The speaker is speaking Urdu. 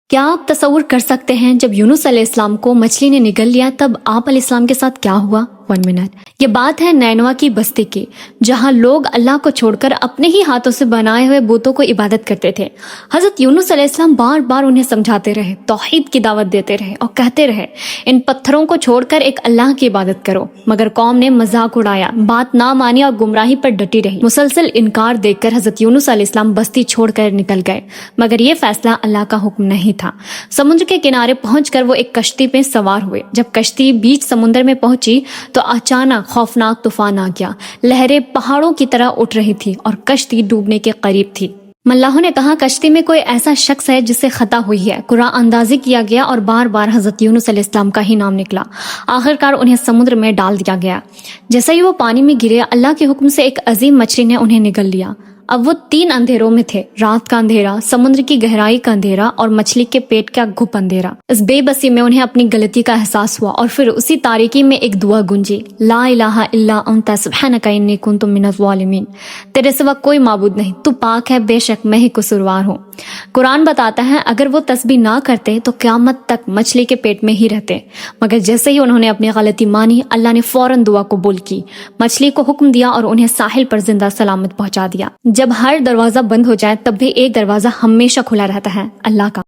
کیا آپ تصور کر سکتے ہیں جب یونس علیہ السلام کو مچھلی نے نگل لیا تب آپ علیہ السلام کے ساتھ کیا ہوا؟ 1 منٹ۔ یہ بات ہے نینوا کی بستی کی، جہاں لوگ اللہ کو چھوڑ کر اپنے ہی ہاتھوں سے بنائے ہوئے بتوں کو عبادت کرتے تھے۔ حضرت یونس علیہ السلام بار بار انہیں سمجھاتے رہے، توحید کی دعوت دیتے رہے اور کہتے رہے ان پتھروں کو چھوڑ کر ایک اللہ کی عبادت کرو، مگر قوم نے مذاق اڑایا، بات نہ مانی اور گمراہی پر ڈٹی رہی۔ مسلسل انکار دیکھ کر حضرت یونس علیہ السلام بستی چھوڑ کر نکل گئے، مگر یہ فیصلہ اللہ کا حکم نہیں تھا۔ سمندر کے کنارے پہنچ کر وہ ایک کشتی پہ سوار ہوئے۔ جب کشتی بیچ سمندر میں پہنچی تو اچانک خوفناک طوفان آ گیا، لہریں پہاڑوں کی طرح اٹھ رہی تھی اور کشتی ڈوبنے کے قریب تھی۔ ملاحوں نے کہا کشتی میں کوئی ایسا شخص ہے جس سے خطا ہوئی ہے۔ قرآن اندازی کیا گیا اور بار بار حضرت یونس علیہ السلام کا ہی نام نکلا۔ آخرکار انہیں سمندر میں ڈال دیا گیا۔ جیسے ہی وہ پانی میں گرے، اللہ کے حکم سے ایک عظیم مچھلی نے انہیں نگل لیا۔ اب وہ 3 اندھیروں میں تھے، رات کا اندھیرا، سمندر کی گہرائی کا اندھیرا اور مچھلی کے پیٹ کا گھپ اندھیرا۔ اس بے بسی میں انہیں اپنی غلطی کا احساس ہوا اور پھر اسی تاریکی میں ایک دعا گونجی، لا الہ الا انت سبحانک انی کنت من الظالمین۔ تیرے سوا کوئی معبود نہیں، تو پاک ہے، بے شک میں ہی قصوروار ہوں۔ قرآن بتاتا ہے اگر وہ تسبیح نہ کرتے تو قیامت تک مچھلی کے پیٹ میں ہی رہتے، مگر جیسے ہی انہوں نے اپنی غلطی مانی، اللہ نے فوراً دعا قبول کی، مچھلی کو حکم دیا اور انہیں ساحل پر زندہ سلامت پہنچا دیا۔ جب ہر دروازہ بند ہو جائے تب بھی ایک دروازہ ہمیشہ کھلا رہتا ہے، اللہ کا۔